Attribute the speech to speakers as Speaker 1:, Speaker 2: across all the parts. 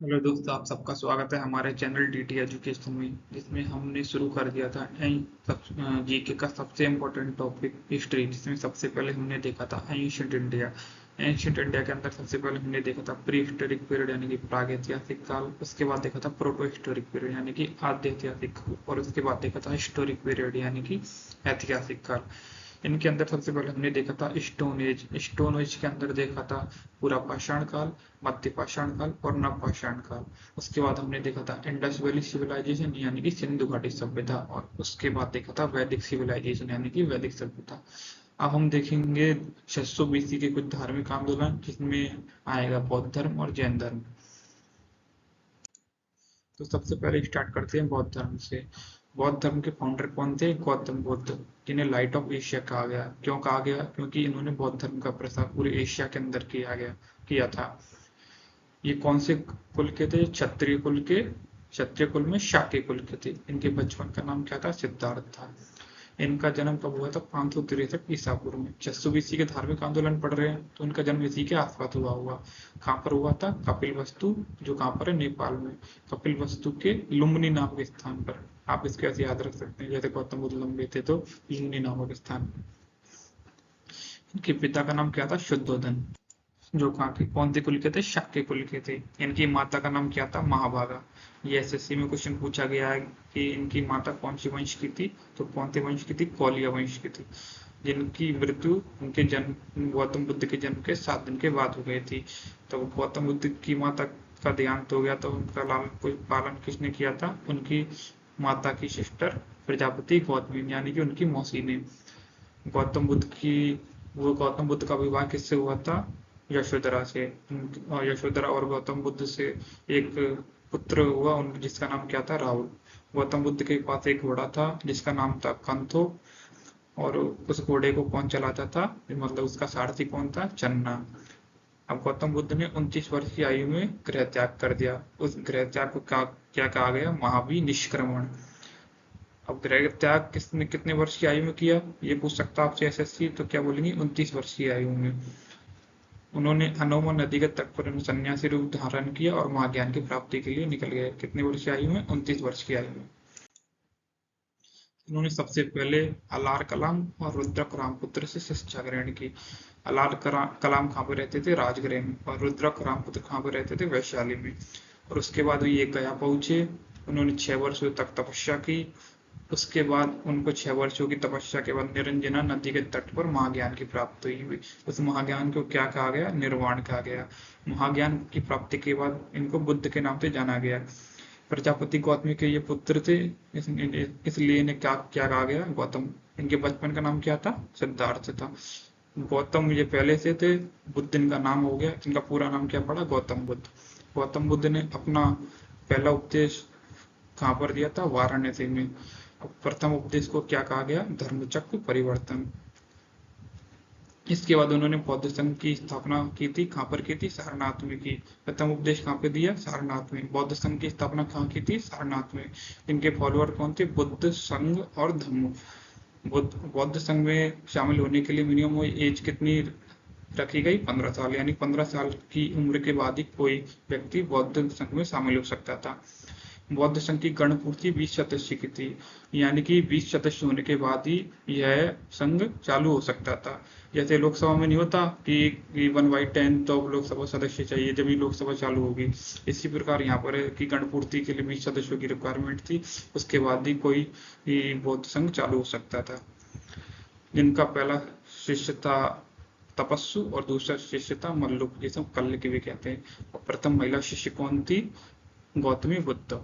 Speaker 1: Hello दोस्तों, आप सबका स्वागत है हमारे चैनल डीटी एजुकेशन में, जिसमें हमने शुरू कर दिया था जीके का सबसे इम्पोर्टेंट टॉपिक हिस्ट्री, जिसमें सबसे पहले हमने देखा था एंशिएंट इंडिया। एंशिएंट इंडिया के अंदर सबसे पहले हमने देखा था प्री हिस्टोरिक पीरियड यानी कि प्रागैतिहासिक काल। उसके बाद देखा था प्रोटो हिस्टोरिक पीरियड यानी कि आद्य ऐतिहासिक काल, और उसके बाद देखा था हिस्टोरिक पीरियड यानी कि ऐतिहासिक काल। इनके अंदर सबसे पहले हमने देखा था स्टोन एज। स्टोन एज के अंदर देखा था पूरा पाषाण काल, मध्य पाषाण काल और नव पाषाण काल। उसके बाद हमने देखा था इंडस वैली सिविलाइजेशन यानी कि सिंधु घाटी सभ्यता, और उसके बाद देखा था वैदिक सिविलाइजेशन यानी कि वैदिक सभ्यता। अब हम देखेंगे 600 बीसी के कुछ धार्मिक आंदोलन, जिसमें आएगा बौद्ध धर्म और जैन धर्म। तो सबसे पहले स्टार्ट करते हैं बौद्ध धर्म से। बौद्ध धर्म के फाउंडर कौन थे? गौतम बुद्ध, जिन्हें लाइट ऑफ एशिया कहा गया। क्यों कहा गया? क्योंकि इन्होंने बौद्ध धर्म का प्रसार पूरे एशिया के अंदर किया था। ये कौन से कुल के थे? क्षत्रिय कुल के। क्षत्रिय कुल में शाक्य कुल के थे। इनके बचपन का नाम क्या था? सिद्धार्थ था। इनका जन्म कब हुआ था? 563 ईसा पूर्व में। 600 बीसी के धार्मिक आंदोलन पढ़ रहे हैं तो इनका जन्म इसी के आसपास हुआ हुआ। कहाँ पर हुआ था? कपिल वस्तु, जो कहाँ पर है? नेपाल में। कपिल वस्तु के लुम्बिनी नामक स्थान पर। आप इसको ऐसे याद रख सकते हैं, जैसे गौतम बुद्ध लंबे थे तो लुम्बिनी नामक स्थान। इनके पिता का नाम क्या था? शुद्धोधन, जो कहाँ के कौन से कुल के थे? शाक्य कुल के थे। इनकी माता का नाम क्या था? महाभागा। ये एसएससी में क्वेश्चन पूछा गया है कि इनकी माता कौन सी वंश की थी, तो कौन से वंश की थी? कौलिया वंश की थी, जिनकी मृत्यु उनके जन्म गौतम बुद्ध के जन्म के 7 दिन के बाद हो गई थी। तो गौतम बुद्ध की माता का देहांत हो गया तो उनका लालन पालन किसने किया था? उनकी माता की सिस्टर प्रजापति गौतमी यानी कि उनकी मौसी ने। गौतम बुद्ध की वो गौतम बुद्ध का विवाह किससे हुआ था? यशोधरा से। और यशोधरा और गौतम बुद्ध से एक पुत्र हुआ जिसका नाम क्या था? राहुल। गौतम बुद्ध के पास एक घोड़ा था जिसका नाम था कंथो, और उस घोड़े को कौन चलाता था? मतलब उसका सारथी कौन था? चन्ना। अब गौतम बुद्ध ने 29 वर्ष की आयु में गृह त्याग कर दिया। उस गृह त्याग को क्या कहा गया? महावीर निष्क्रमण। अब गृह त्याग किसने कितने वर्ष की आयु में किया, ये पूछ सकता आपसे एसएससी, तो क्या बोलेंगे? 29 वर्ष की आयु में। उन्होंने अनोमा नदी के तट पर सन्यासी रूप धारण किया और महाज्ञान की प्राप्ति के लिए निकल गए। कितने वर्ष की आयु में? 29 वर्ष की आयु में। उन्होंने सबसे पहले अलार कलाम और रुद्रक रामपुत्र से शिक्षा ग्रहण की। कलाम कहाँ पर रहते थे? राजगृह में। और रुद्रक रामपुत्र कहाँ पर रहते थे? वैशाली में। और उसके बाद ये गया पहुंचे। उन्होंने 6 वर्षों तक तपस्या की। उसके बाद उनको 6 वर्षों की तपस्या के बाद निरंजना नदी के तट पर महाज्ञान की प्राप्ति हुई। उस महाज्ञान को क्या कहा गया? निर्वाण कहा गया। महाज्ञान की प्राप्ति के बाद इनको बुद्ध के नाम से जाना गया। प्रजापति गौतमी के ये पुत्र थे, इसलिए इन्हें क्या क्या कहा गया? गौतम। इनके बचपन का नाम क्या था? सिद्धार्थ था। गौतम ये पहले से थे, बुद्ध इनका नाम हो गया। इनका पूरा नाम क्या पड़ा? गौतम बुद्ध। गौतम बुद्ध ने अपना पहला उपदेश कहाँ पर दिया था? वाराणसी में। अब प्रथम उपदेश को क्या कहा गया? धर्मचक्र परिवर्तन। इसके बाद उन्होंने बौद्ध संघ की स्थापना की थी। कहाँ पर की थी? सारनाथ में की। प्रथम उपदेश कहाँ पे दिया? सारनाथ में। बौद्ध संघ की स्थापना कहाँ की थी? सारनाथ में। इनके फॉलोअर कौन थे? बुद्ध, संघ और धम्म। बौद्ध संघ में शामिल होने के लिए मिनिमम एज कितनी रखी गई? 15 साल, यानी 15 साल की उम्र के बाद ही कोई व्यक्ति बौद्ध संघ में शामिल हो सकता था। बौद्ध संघ की गणपूर्ति 20 सदस्य की थी, यानी कि 20 सदस्य होने के बाद ही यह संघ चालू हो सकता था। जैसे लोकसभा में नहीं होता कि 1/10 तो लोकसभा सदस्य चाहिए जब भी लोकसभा चालू होगी, इसी प्रकार यहाँ पर है कि गणपूर्ति के लिए 20 सदस्यों की रिक्वायरमेंट थी। उसके बाद ही कोई बौद्ध संघ चालू हो सकता था। जिनका पहला शिष्य था तपस्सु और दूसरा शिष्य था मल्लुक, जिसे हम कल्लकी भी कहते हैं। और प्रथम महिला शिष्य कौन थी? गौतमी बुद्ध।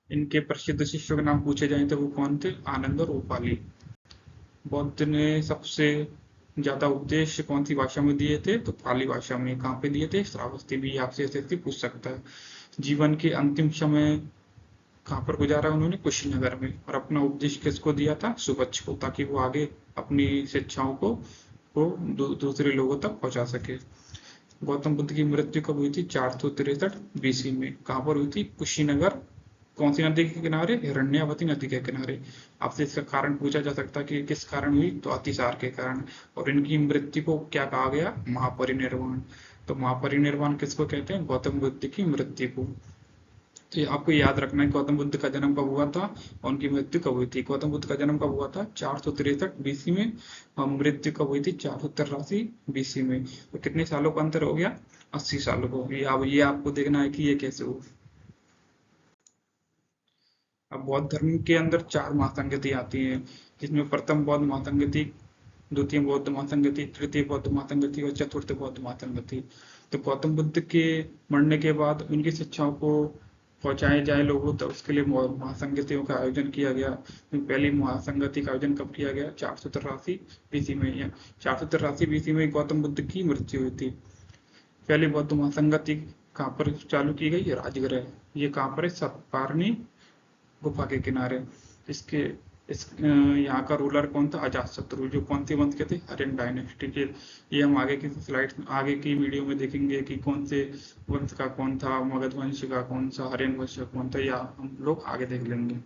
Speaker 1: इनके प्रसिद्ध शिष्यों के नाम पूछे जाएं तो वो कौन थे? आनंद और उपाली। बौद्ध ने सबसे ज्यादा उपदेश कौन सी भाषा में दिए थे? तो पाली भाषा में। कहाँ पे दिए थे? श्रावस्ती। भी आपसे ऐसे पूछ सकता है। जीवन के अंतिम समय कहाँ पर गुजारा उन्होंने? कुशीनगर में। और अपना उपदेश किसको दिया था? सुबच्छ को, ताकि वो आगे अपनी शिक्षाओं को दूसरे लोगों तक पहुंचा सके। गौतम बुद्ध की मृत्यु कब हुई थी? 463 बीसी में। कहाँ पर हुई थी? कुशीनगर। कौन सी नदी के किनारे? हिरण्यावती नदी के किनारे। आपसे इसका कारण पूछा जा सकता है कि किस कारण हुई, तो अतिसार के कारण। और इनकी मृत्यु को क्या कहा गया? महापरिनिर्वाण। तो महापरिनिर्वाण किसको कहते हैं? गौतम बुद्ध की मृत्यु को। तो ये आपको याद रखना है गौतम बुद्ध का जन्म कब हुआ था और उनकी मृत्यु कब हुई थी। गौतम बुद्ध का जन्म कब हुआ था? 463 बीसी में, और मृत्यु कब हुई थी? 483 बीसी में। तो कितने सालों का अंतर हो गया? 80 सालों को। ये आपको देखना है कि ये कैसे हुआ। अब बौद्ध धर्म के अंदर 4 महासंगति आती हैं, जिसमें प्रथम बौद्ध महासंगति, द्वितीय बौद्ध महासंगति, तृतीय बौद्ध महासंगति और चतुर्थ बौद्ध महासंगति। तो गौतम बुद्ध के मरने के बाद उनकी शिक्षाओं को पहुंचाए जाए लोगों तक, उसके लिए महासंगतियों का आयोजन किया गया। पहली महासंगति का आयोजन कब किया गया? 483 बीसी में। 483 बीसी में गौतम बुद्ध की मृत्यु हुई थी। पहली बौद्ध महासंगति कहाँ पर चालू की गई? राजगृह। ये कहाँ पर है? सतकारनी गुफा के किनारे। इसके इस यहाँ का रूलर कौन था? अजातशत्रु, जो कौन सी वंश के थे? आर्यन डायनेस्टी के। ये हम आगे की स्लाइड, आगे की वीडियो में देखेंगे कि कौन से वंश का कौन था, मगध वंश का कौन सा, आर्यन वंश का कौन था, या हम लोग आगे देख लेंगे।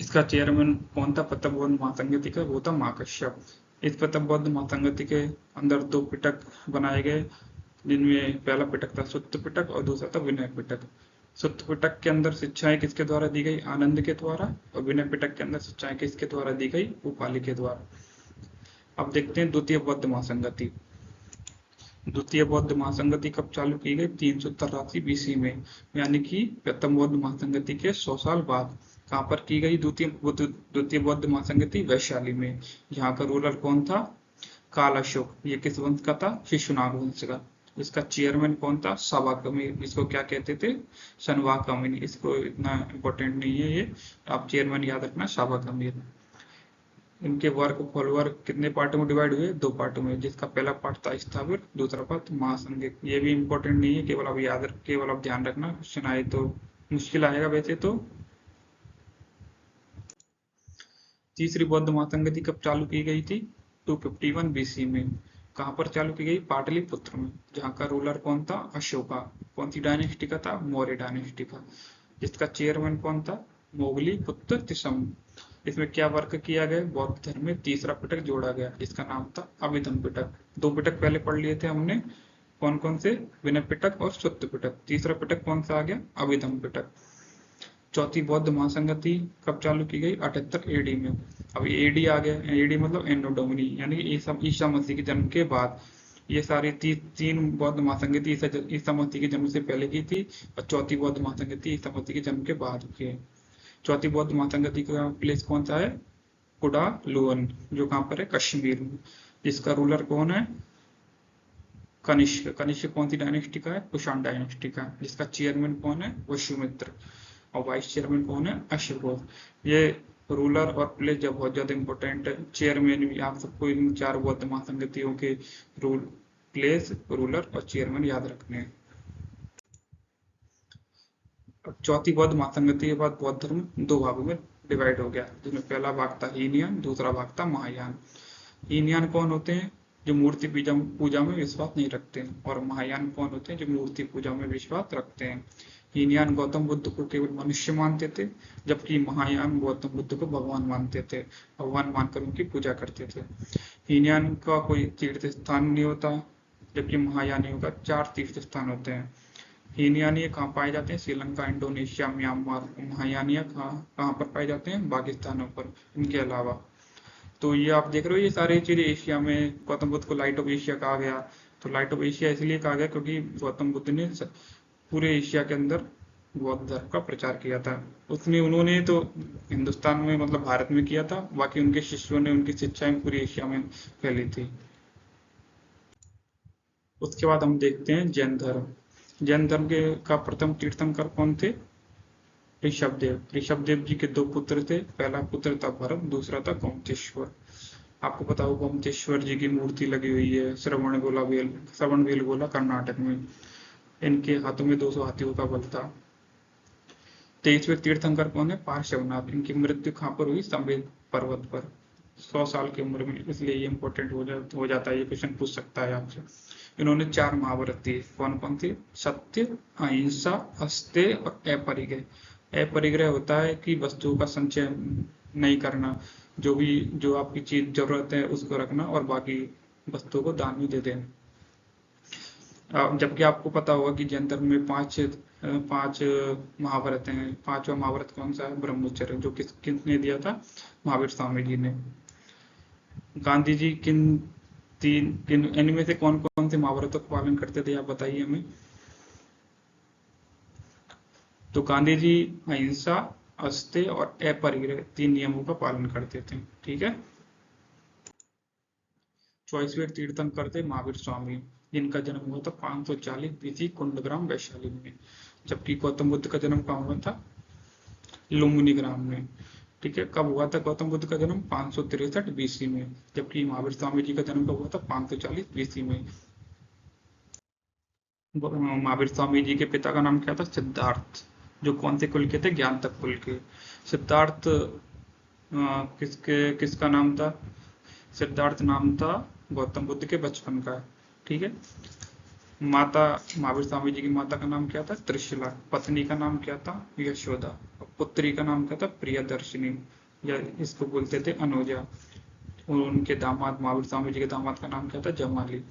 Speaker 1: इसका चेयरमैन कौन था प्रथम बौद्ध महासंगति का? वो था महाकश्यप। इस प्रथम बौद्ध महासंगति के अंदर 2 पिटक बनाए गए, जिनमें पहला पिटक था सुत्त पिटक और दूसरा था विनय पिटक। सुत्त पिटक के अंदर शिक्षाएं किसके द्वारा दी गई? आनंद के द्वारा। और विनय पिटक के अंदर शिक्षाएं किसके द्वारा दी गई? उपाली के द्वारा। अब देखते हैं द्वितीय बौद्ध महासंगति। द्वितीय बौद्ध महासंगति कब चालू की गई? 383 बीसी में, यानी कि प्रथम बौद्ध महासंगति के 100 साल बाद। कहाँ पर की गई द्वितीय बौद्ध महासंगति? वैशाली में। यहाँ का रूलर कौन था? काल अशोक। ये किस वंश का था? शिशुनाग वंश का। इसका चेयरमैन कौन था? सावाकमीर। इसको क्या कहते थे? सनवाकमीर। इसको इतना इम्पोर्टेंट नहीं है ये, आप चेयरमैन याद रखना, सावाकमीर। इनके वर्क फॉलोअर कितने पार्टों में डिवाइड हुए? 2 पार्टों में, जिसका पहला पार्ट था स्थावर, दूसरा पार्ट महासंघिक। ये भी इम्पोर्टेंट नहीं है, केवल आप ध्यान रखना, क्वेश्चन आए तो मुश्किल आएगा वैसे तो। तीसरी बौद्ध महासंगति कब चालू की गई थी? 251 बीसी में। कहाँ पर चालू की गई? पाटलिपुत्र में। जहाँ का रूलर कौन था? अशोका। कौन सी डायनेस्टी का था? मौर्य डायनेस्टी का। जिसका चेयरमैन कौन था? मोगली पुत्र तिसम। इसमें क्या वर्क किया गया? बौद्ध धर्म में तीसरा पिटक जोड़ा गया, जिसका नाम था अभिधम पिटक। 2 पिटक पहले पढ़ लिए थे हमने, कौन कौन से? विनय पिटक और सुत्त पिटक। तीसरा पिटक कौन सा आ गया? अभिधम पिटक। चौथी बौद्ध महासंगति कब चालू की गई? 78 एडी में। अब एडी आ गया, एडी मतलब एनो डोमिनी, यानी ईसा मसीह के जन्म के बाद। ये सारी 3 बौद्ध महासंगति ईसा मसीह के जन्म से पहले की थी, और चौथी बौद्ध महासंगति ईसा मसीह के जन्म के बाद की है। चौथी बौद्ध महासंगति का प्लेस कौन सा है? कुडालुअन, जो कहाँ पर है? कश्मीर में। जिसका रूलर कौन है? कनिष्क। कनिष्क कौन सी डायनेस्टी का है? कुषाण डायनेस्टी का। जिसका चेयरमैन कौन है? वसुमित्र। और वाइस चेयरमैन कौन है? अशोक। ये रूलर और प्लेस जब बहुत ज्यादा इंपॉर्टेंट है। चेयरमैन भी आप सबको इन 4 बौद्ध महासंगतियों के प्लेस, रूलर और चेयरमैन याद रखने हैं। चौथी बौद्ध महासंगति के बाद बौद्ध धर्म 2 भागों में डिवाइड हो गया, जिसमें पहला भाग था हीनयान, दूसरा भाग था महायान। हीनयान कौन होते हैं? जो मूर्ति पूजा में विश्वास नहीं रखते हैं। और महायान कौन होते हैं? जो मूर्ति पूजा में विश्वास रखते हैं। हीनयान गौतम बुद्ध को केवल मनुष्य मानते थे, जबकि महायान गौतम बुद्ध को भगवान मानते थे, भगवान मानकर उनकी पूजा करते थे। हीनयान का कोई तीर्थ स्थान नहीं होता, जबकि महायानियों का 4 तीर्थ स्थान होते हैं। हीनयानी कहाँ पाए जाते हैं? Sri Lanka, Indonesia, Myanmar. महायानिया कहाँ पर पाए जाते हैं? बाकी स्थानों पर इनके अलावा। तो ये आप देख रहे हो, ये सारी चीजें एशिया में। गौतम बुद्ध को लाइट ऑफ एशिया कहा गया। तो लाइट ऑफ एशिया इसलिए कहा गया क्योंकि गौतम बुद्ध ने पूरे एशिया के अंदर बौद्ध धर्म का प्रचार किया था। उन्होंने तो हिंदुस्तान में, मतलब भारत में किया था, बाकी उनके शिष्यों ने उनकी शिक्षाएं पूरी एशिया में फैली थी। उसके बाद हम देखते हैं जैन धर्म। जैन धर्म का प्रथम तीर्थंकर कौन थे? ऋषभदेव। ऋषभदेव जी के 2 पुत्र थे। पहला पुत्र था भरत, दूसरा था गोमतेश्वर। आपको पता हो गोमतेश्वर जी की मूर्ति लगी हुई है श्रवण बेलगोला कर्नाटक में। इनके हाथों में 200 हाथियों का बल था। 23वें तीर्थंकर कौन है? पार्श्वनाथ। इनकी मृत्यु कहाँ पर हुई? संवेद पर्वत पर, 100 साल की उम्र में। इसलिए ये इंपॉर्टेंट हो जाता है, ये क्वेश्चन पूछ सकता है आपसे। इन्होंने 4 महाव्रत दिए। कौन कौन थे? सत्य, अहिंसा, अस्तेय और अपरिग्रह। अपरिग्रह होता है कि वस्तुओं का संचय नहीं करना, जो आपकी चीज जरूरत है उसको रखना और बाकी वस्तुओं को दान में दे देना। जबकि आपको पता होगा कि जैन धर्म में पांच महाभारत हैं। पांचवा महाभारत कौन सा है? ब्रह्मचर्य, जो किसने दिया था? महावीर स्वामी जी ने। गांधी जी किन इनमें से कौन कौन से महाभारतों का पालन करते थे, आप बताइए हमें। तो गांधी जी अहिंसा, अस्तेय और अपरिग्रह 3 नियमों का पालन करते थे। ठीक है। चौबीसवें तीर्थंकर थे महावीर स्वामी, जिनका जन्म हुआ था 540 बीसी कुंडग्राम वैशाली में। जबकि गौतम बुद्ध का जन्म कहाँ हुआ था? लुम्बिनी ग्राम में। ठीक है। कब हुआ था गौतम बुद्ध का जन्म? 563 बीसी में। जबकि महावीर स्वामी जी का जन्म कब हुआ था? 540 बीसी में। महावीर स्वामी जी के पिता का नाम क्या था? सिद्धार्थ। जो कौन से कुल के थे? ज्ञानतक कुल के। सिद्धार्थ किसका नाम था? सिद्धार्थ नाम था गौतम बुद्ध के बचपन का। ठीक है। माता महावीर स्वामी जी की माता का नाम क्या था? त्रिशला। पत्नी का नाम क्या था? यशोदा। और पुत्री का नाम क्या था? प्रियदर्शिनी, या इसको बोलते थे अनुजा। और उनके दामाद, महावीर स्वामी जी के दामाद का नाम क्या था? जमाली।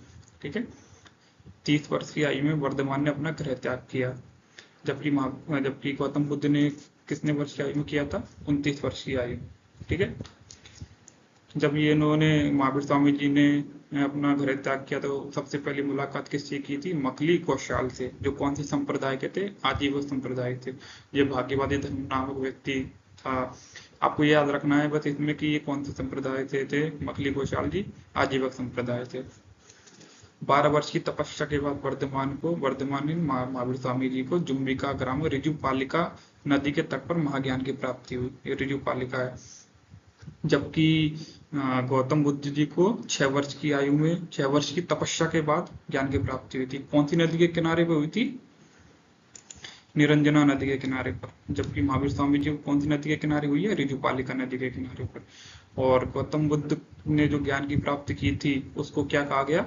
Speaker 1: ठीक है। 30 वर्ष की आयु में वर्धमान ने अपना गृह त्याग किया। जबकि गौतम बुद्ध ने कितने वर्ष की आयु में किया था? 29 वर्ष की आयु। ठीक है। जब ये इन्होंने महावीर स्वामी जी ने अपना घर त्याग किया तो सबसे पहली मुलाकात किससे की थी? मकली कौशाल से, जो कौन सी संप्रदाय के थे? आजीवक संप्रदाय थे। ये भाग्यवादी धर्म नामक व्यक्ति था। आपको याद रखना है बस इसमें कि ये कौन से संप्रदाय से थे। मकली कौशाल जी आजीवक संप्रदाय थे। 12 वर्ष की तपस्या के बाद वर्धमान ने महावीर स्वामी जी को जुम्बिका ग्राम ऋजुपालिका नदी के तट पर महाज्ञान की प्राप्ति हुई। ये ऋजुपालिका है। जबकि गौतम बुद्ध जी को 6 वर्ष की आयु में 6 वर्ष की तपस्या के बाद ज्ञान की प्राप्ति हुई थी। कौन सी नदी के किनारे पर हुई थी? निरंजना नदी के किनारे पर। जबकि महावीर स्वामी जी को कौन सी नदी के किनारे हुई है? ऋजुपालिका नदी के किनारे पर। और गौतम बुद्ध ने जो ज्ञान की प्राप्ति की थी उसको क्या कहा गया?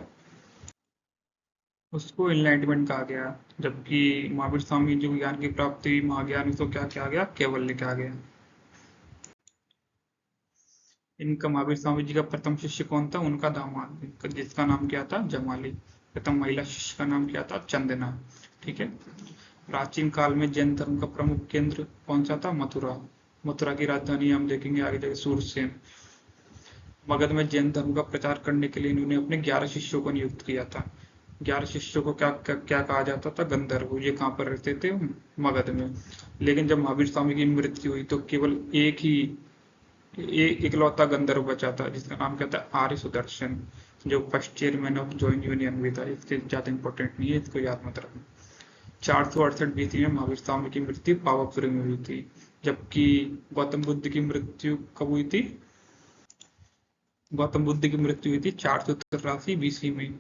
Speaker 1: उसको इनलाइटमेंट कहा गया। जबकि महावीर स्वामी जी को ज्ञान की प्राप्ति महाज्ञान, उसको क्या कहा गया? कैवल्य कहा गया। इनका महावीर स्वामी जी का प्रथम शिष्य कौन था? उनका दामाद, जिसका नाम क्या था? जमाली। प्रथम महिला शिष्य का नाम क्या था? चंदना। ठीक है। प्राचीन काल में जैन धर्म का प्रमुख केंद्र कौन सा था? मथुरा। मथुरा की राजधानी हम देखेंगे आगे जाके सूरसेन। मगध में जैन धर्म का प्रचार करने के लिए इन्होंने अपने 11 शिष्यों को नियुक्त किया था। 11 शिष्यों को क्या कहा जाता था? गंधर्व। ये कहाँ पर रहते थे? मगध में। लेकिन जब महावीर स्वामी की मृत्यु हुई तो केवल एक ही इकलौता गंधर्व बचा था, जिसका नाम क्या था? आर्य सुदर्शन, जो first chairman of joint union भी था। इससे ज्यादा इंपॉर्टेंट नहीं है, इसको याद मत रखना। 468 बीसी में महावीर स्वामी की मृत्यु पावापुरी में हुई थी। जबकि गौतम बुद्ध की मृत्यु कब हुई थी? गौतम बुद्ध की मृत्यु हुई थी 483 बीसी में।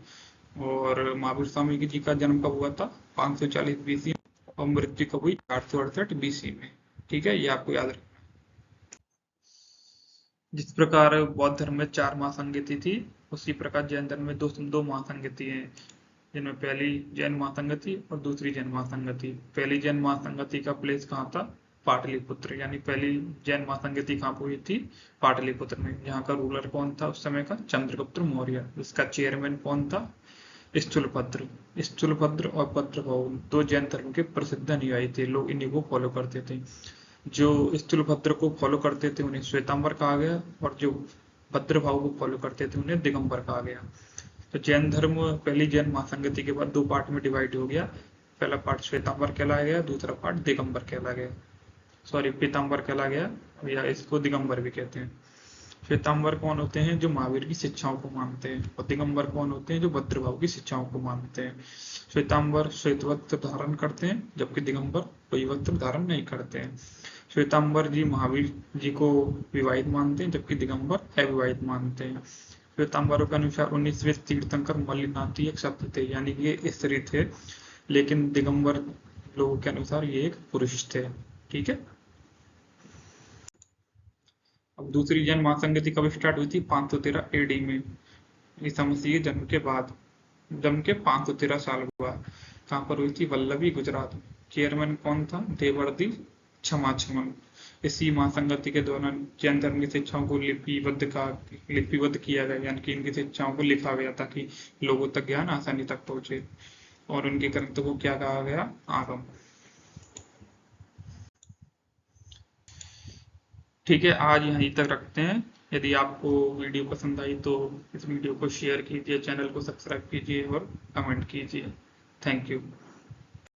Speaker 1: और महावीर स्वामी जी का जन्म कब हुआ था? 540 बीसी। और मृत्यु कब हुई? 468 बीसी में। ठीक है, ये आपको याद रखना। जिस प्रकार बौद्ध धर्म में 4 महासंगति थी, उसी प्रकार जैन धर्म में दो महासंगति हैं, जिनमें पहली जैन महासंगति और दूसरी जैन महासंगति। पहली जैन महासंगति का प्लेस कहाँ था? पाटलिपुत्र। यानी पहली जैन महासंगति कहाँ पर हुई थी? पाटलिपुत्र में। यहाँ का रूलर कौन था उस समय का? चंद्रगुप्त मौर्य। इसका चेयरमैन कौन था? स्थूलभद्र। स्थूलभद्र और भद्रभाव 2 जैन धर्म के प्रसिद्ध अनुयायी थे। लोग इन्हीं को फॉलो करते थे। जो स्थूलभद्र को फॉलो करते थे उन्हें श्वेतांबर कहा गया, और जो भद्रभाव को फॉलो करते थे उन्हें दिगंबर कहा गया। तो जैन धर्म पहली जैन महासंगति के बाद 2 पार्ट में डिवाइड हो गया। पहला पार्ट श्वेतांबर कहलाया गया, दूसरा पार्ट दिगंबर कहला गया। सॉरी, पीतांबर कहला गया, या इसको दिगंबर भी कहते हैं। श्वेतांबर कौन होते हैं? जो महावीर की शिक्षाओं को मानते हैं। और दिगंबर कौन होते हैं? जो भद्रभाव की शिक्षाओं को मानते हैं। श्वेतांबर श्वेत वस्त्र धारण करते हैं, जबकि दिगंबर कोई वस्त्र धारण नहीं करते हैं। श्वेतांबर जी महावीर जी को विवाहित मानते हैं, जबकि दिगंबर अविवाहित मानते हैं। श्वेतांबरों के अनुसार 19वें तीर्थंकर मल्लिनाथी एक शब्द थे, यानी कि ये स्त्री थे। लेकिन दिगंबर लोगों के अनुसार ये एक पुरुष थे। ठीक है। अब दूसरी जैन महासंगति कब स्टार्ट हुई थी? 513 एडी में, ईसा मसीह के जन्म के बाद। जन्म के 513 साल हुआ। कहाँ पर हुई थी? वल्लभी, गुजरात में। चेयरमैन कौन था? देवर्षि क्षमाचमन। इसी महासंगति के दौरान जैन धर्म की शिक्षाओं को लिपिबद्ध किया गया, यानी कि इनकी शिक्षाओं को लिखा गया ताकि लोगों तक ज्ञान आसानी तक पहुंचे। और उनके ग्रंथों को क्या कहा गया? आगम। ठीक है, आज यहीं तक रखते हैं। यदि आपको वीडियो पसंद आई तो इस वीडियो को शेयर कीजिए, चैनल को सब्सक्राइब कीजिए और कमेंट कीजिए। Thank you.